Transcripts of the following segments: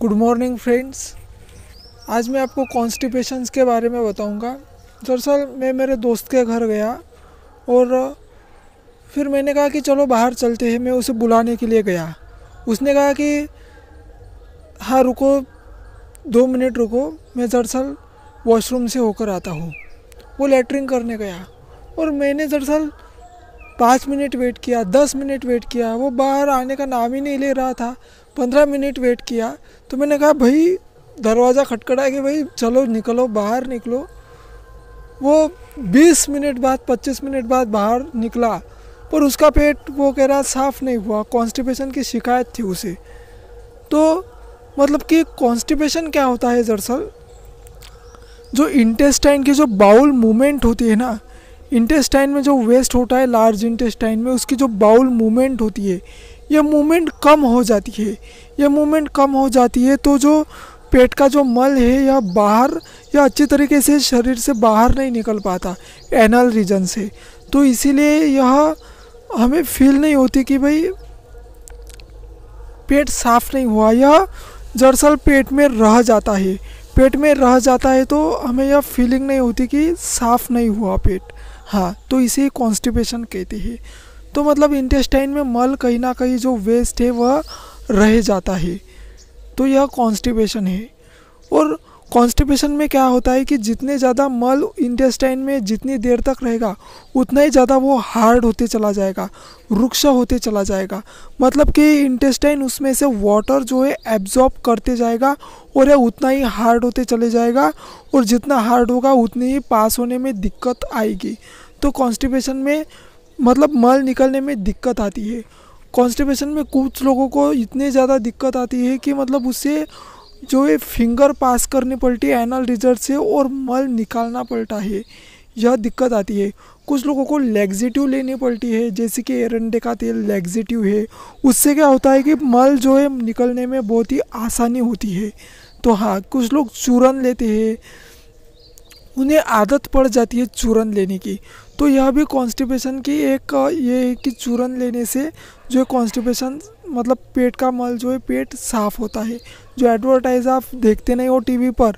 Good morning friends. आज मैं आपको कॉन्स्टिपेशंस के बारे में बताऊंगा। दरअसल मैं मेरे दोस्त के घर गया और फिर मैंने कहा कि चलो बाहर चलते हैं। मैं उसे बुलाने के लिए गया। उसने कहा कि हाँ रुको, 2 मिनट रुको, मैं दरअसल वॉशरूम से होकर आता हूँ। वो लैट्रिन करने गया और मैंने दरअसल 5 मिनट वेट किया, 10 मिनट वेट किया। वो बाहर आने का नाम ही नहीं ले रहा था। 15 मिनट वेट किया तो मैंने कहा भाई, दरवाज़ा खटखटा कि भाई चलो निकलो, बाहर निकलो। वो 20 मिनट बाद, 25 मिनट बाद बाहर निकला पर उसका पेट वो कह रहा साफ़ नहीं हुआ। कॉन्स्टिपेशन की शिकायत थी उसे। तो मतलब कि कॉन्स्टिपेशन क्या होता है, दरअसल जो इंटेस्टाइन की जो बाउल मूवमेंट होती है ना, इंटेस्टाइन में जो वेस्ट होता है लार्ज इंटेस्टाइन में, उसकी जो बाउल मूवमेंट होती है, यह मूवमेंट कम हो जाती है। यह मूवमेंट कम हो जाती है तो जो पेट का जो मल है यह बाहर या अच्छी तरीके से शरीर से बाहर नहीं निकल पाता एनल रीजन से। तो इसीलिए यह हमें फील नहीं होती कि भाई पेट साफ नहीं हुआ। यह दरअसल पेट में रह जाता है। पेट में रह जाता है तो हमें यह फीलिंग नहीं होती कि साफ़ नहीं हुआ पेट। हाँ, तो इसे कॉन्स्टिपेशन कहते हैं। तो मतलब इंटेस्टाइन में मल कहीं ना कहीं जो वेस्ट है वह रह जाता है, तो यह कॉन्स्टिपेशन है। और कॉन्स्टिपेशन में क्या होता है कि जितने ज़्यादा मल इंटेस्टाइन में जितनी देर तक रहेगा उतना ही ज़्यादा वो हार्ड होते चला जाएगा, रुक्ष होते चला जाएगा। मतलब कि इंटेस्टाइन उसमें से वाटर जो है एब्जॉर्ब करते जाएगा और यह उतना ही हार्ड होते चले जाएगा, और जितना हार्ड होगा उतनी ही पास होने में दिक्कत आएगी। तो कॉन्स्टिपेशन में मतलब मल निकलने में दिक्कत आती है। कॉन्स्टिपेशन में कुछ लोगों को इतनी ज़्यादा दिक्कत आती है कि मतलब उससे जो है फिंगर पास करनी पड़ती है एनल रिजल्ट से और मल निकालना पड़ता है, यह दिक्कत आती है। कुछ लोगों को लैक्सेटिव लेनी पड़ती है, जैसे कि एरंडे का तेल लैक्सेटिव है। उससे क्या होता है कि मल जो है निकलने में बहुत ही आसानी होती है। तो हाँ, कुछ लोग चूरन लेते हैं, उन्हें आदत पड़ जाती है चूरन लेने की। तो यह भी कॉन्स्टिपेशन की एक ये है कि चूरन लेने से जो है कॉन्स्टिपेशन मतलब पेट का मल जो है पेट साफ़ होता है। जो एडवर्टाइज आप देखते नहीं हो टीवी पर,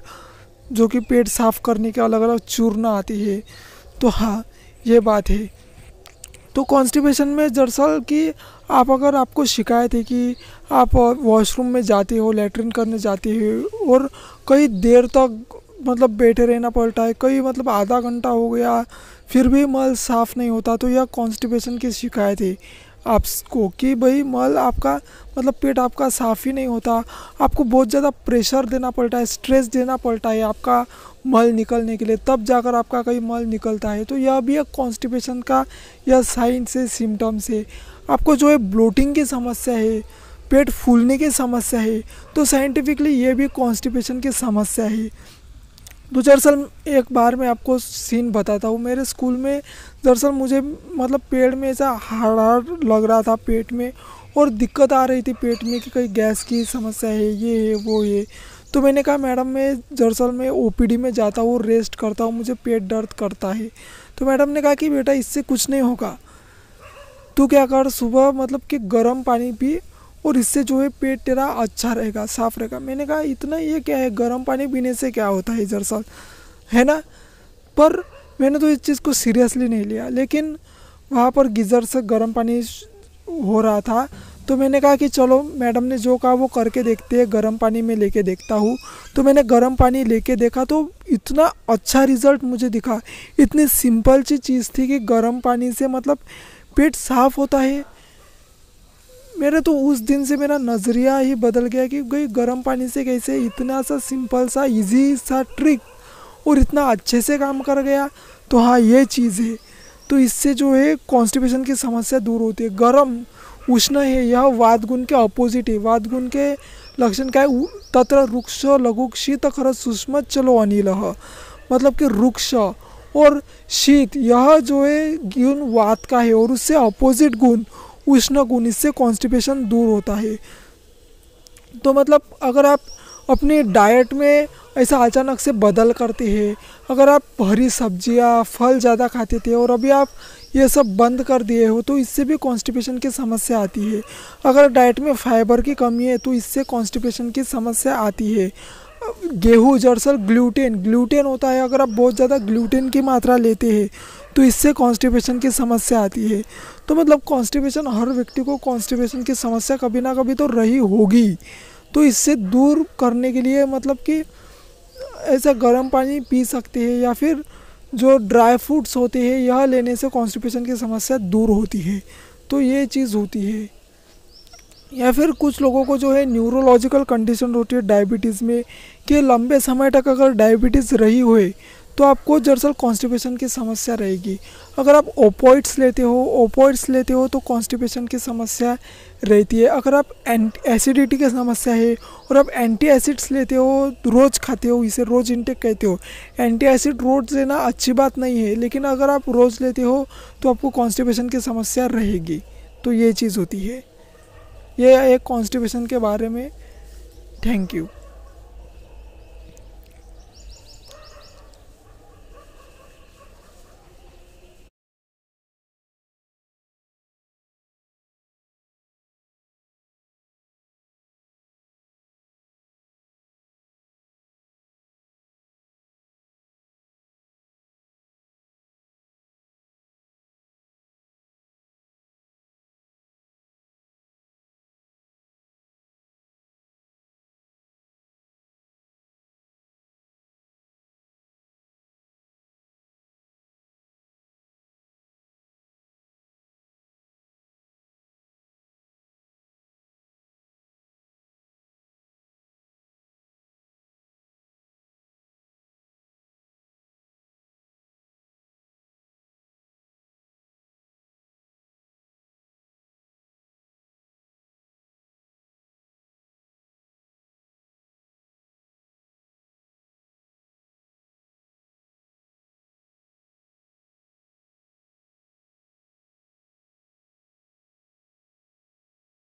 जो कि पेट साफ़ करने के अलग अलग चूर्ण आती है। तो हाँ, ये बात है। तो कॉन्स्टिपेशन में दरअसल कि आप अगर आपको शिकायत है कि आप वॉशरूम में जाते हो, लैट्रिन करने जाते हो और कई देर तक मतलब बैठे रहना पड़ता है, कई मतलब आधा घंटा हो गया फिर भी मल साफ़ नहीं होता, तो यह कॉन्स्टिपेशन की शिकायत है आपको कि भाई मल आपका मतलब पेट आपका साफ़ ही नहीं होता। आपको बहुत ज़्यादा प्रेशर देना पड़ता है, स्ट्रेस देना पड़ता है आपका मल निकलने के लिए, तब जाकर आपका कहीं मल निकलता है। तो यह भी एक कॉन्स्टिपेशन का यह साइन से सिम्टम्स है। आपको जो है ब्लोटिंग की समस्या है, पेट फूलने की समस्या है, तो साइंटिफिकली ये भी कॉन्स्टिपेशन की समस्या है। तो दरअसल एक बार मैं आपको सीन बताता हूँ। मेरे स्कूल में दरअसल मुझे मतलब पेट में ऐसा हार्ड हार्ड लग रहा था पेट में, और दिक्कत आ रही थी पेट में कि कहीं गैस की समस्या है, ये है वो है। तो मैंने कहा मैडम, मैं दरअसल मैं ओपीडी में जाता हूँ, रेस्ट करता हूँ, मुझे पेट दर्द करता है। तो मैडम ने कहा कि बेटा इससे कुछ नहीं होगा, तू क्या कर, सुबह मतलब कि गर्म पानी पी और इससे जो है पेट तेरा अच्छा रहेगा, साफ़ रहेगा। मैंने कहा इतना ये क्या है, गर्म पानी पीने से क्या होता है दरअसल, है ना। पर मैंने तो इस चीज़ को सीरियसली नहीं लिया। लेकिन वहाँ पर गीज़र से गर्म पानी हो रहा था, तो मैंने कहा कि चलो मैडम ने जो कहा वो करके देखते हैं, गर्म पानी में लेके देखता हूँ। तो मैंने गर्म पानी लेके देखा तो इतना अच्छा रिज़ल्ट मुझे दिखा। इतनी सिंपल सी चीज़ थी कि गर्म पानी से मतलब पेट साफ़ होता है। मेरे तो उस दिन से मेरा नज़रिया ही बदल गया कि भाई गर्म पानी से कैसे इतना सा सिंपल सा इजी सा ट्रिक और इतना अच्छे से काम कर गया। तो हाँ, ये चीज़ है। तो इससे जो है कॉन्स्टिपेशन की समस्या दूर होती है। गर्म उष्ण है, यह वात गुण के अपोजिट है। वात गुण के लक्षण क्या है, तत्र रुक्ष लघु शीत खर सुष्म चलो अनिल, मतलब कि रुक्ष और शीत यह जो है गुण वात का है, और उससे अपोजिट गुण उष्ण गुण, इससे कॉन्स्टिपेशन दूर होता है। तो मतलब अगर आप अपनी डाइट में ऐसा अचानक से बदल करते हैं। अगर आप हरी सब्जियां फल ज़्यादा खाते थे और अभी आप ये सब बंद कर दिए हो तो इससे भी कॉन्स्टिपेशन की समस्या आती है। अगर डाइट में फाइबर की कमी है तो इससे कॉन्स्टिपेशन की समस्या आती है। गेहूँ दरअसल ग्लूटेन होता है, अगर आप बहुत ज़्यादा ग्लूटेन की मात्रा लेते हैं तो इससे कॉन्स्टिपेशन की समस्या आती है। तो मतलब कॉन्स्टिपेशन, हर व्यक्ति को कॉन्स्टिपेशन की समस्या कभी ना कभी तो रही होगी। तो इससे दूर करने के लिए मतलब कि ऐसा गर्म पानी पी सकते हैं या फिर जो ड्राई फ्रूट्स होते हैं यह लेने से कॉन्स्टिपेशन की समस्या दूर होती है। तो ये चीज़ होती है। या फिर कुछ लोगों को जो है न्यूरोलॉजिकल कंडीशन होती है डायबिटीज़ में, कि लंबे समय तक अगर डायबिटीज़ रही होए तो आपको दरअसल कॉन्स्टिपेशन की समस्या रहेगी। अगर आप ओपोइड्स लेते हो तो कॉन्स्टिपेशन की समस्या रहती है। अगर आप एसिडिटी की समस्या है और आप एंटी एसिड्स लेते हो, रोज़ खाते हो, इसे रोज़ इंटेक कहते हो। एंटी एसिड रोज़ लेना अच्छी बात नहीं है, लेकिन अगर आप रोज़ लेते हो तो आपको कॉन्स्टिपेशन की समस्या रहेगी। तो ये चीज़ होती है। ये एक कॉन्स्टिपेशन के बारे में। Thank you.